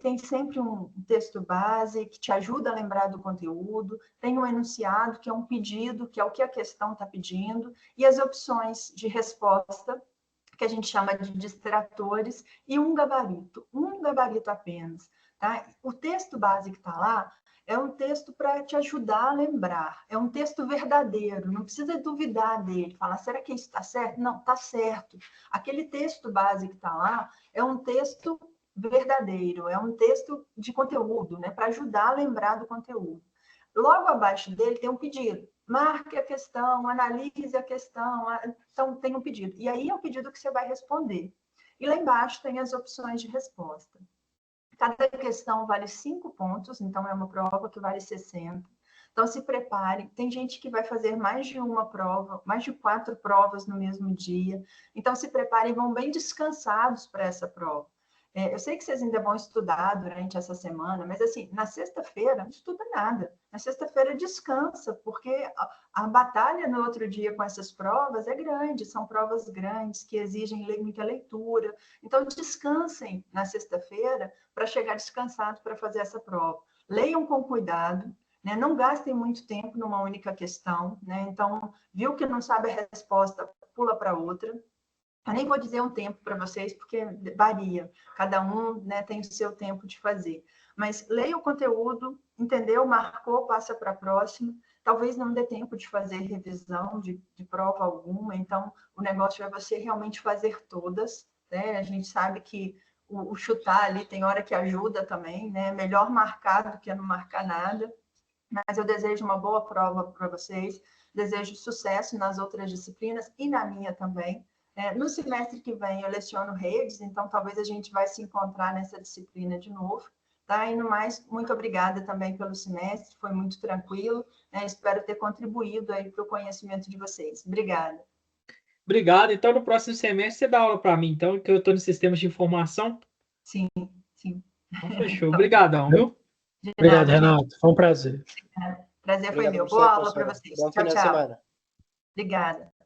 Tem sempre um texto base que te ajuda a lembrar do conteúdo. Tem um enunciado, que é um pedido, que é o que a questão está pedindo. E as opções de resposta, que a gente chama de distratores, e um gabarito apenas. Tá? O texto base que está lá é um texto para te ajudar a lembrar, é um texto verdadeiro, não precisa duvidar dele, falar, será que isso está certo? Não, está certo. Aquele texto base que está lá é um texto verdadeiro, é um texto de conteúdo, né, para ajudar a lembrar do conteúdo. Logo abaixo dele tem um pedido. Marque a questão, analise a questão. Então, tem um pedido. E aí é o pedido que você vai responder. E lá embaixo tem as opções de resposta. Cada questão vale 5 pontos, então é uma prova que vale 60. Então, se preparem. Tem gente que vai fazer mais de uma prova, mais de 4 provas no mesmo dia. Então, se preparem, vão bem descansados para essa prova. Eu sei que vocês ainda vão estudar durante essa semana, mas assim, na sexta-feira não estuda nada. Na sexta-feira descansa, porque a batalha no outro dia com essas provas é grande, são provas grandes que exigem muita leitura. Então, descansem na sexta-feira para chegar descansado para fazer essa prova. Leiam com cuidado, né? Não gastem muito tempo numa única questão, né? Então, viu que não sabe a resposta, pula para outra. Eu nem vou dizer um tempo para vocês, porque varia. Cada um, né, tem o seu tempo de fazer. Mas leia o conteúdo, entendeu? Marcou, passa para a próxima. Talvez não dê tempo de fazer revisão de prova alguma. Então, o negócio é você realmente fazer todas. Né? A gente sabe que o chutar ali tem hora que ajuda também. Né? Melhor marcar do que não marcar nada. Mas eu desejo uma boa prova para vocês. Desejo sucesso nas outras disciplinas e na minha também. No semestre que vem eu leciono redes, então talvez a gente vai se encontrar nessa disciplina de novo. Tá? E no mais, muito obrigada também pelo semestre, foi muito tranquilo, né? Espero ter contribuído aí para o conhecimento de vocês. Obrigada. Obrigado. Então, no próximo semestre, você dá aula para mim, então, que eu estou no sistemas de informação. Sim, sim. Então, fechou. Obrigadão, viu? Obrigado, Renato. Foi um prazer. Prazer foi Obrigado, meu. professor, Boa aula para vocês. Bom Tchau, final de tchau. semana. Obrigada.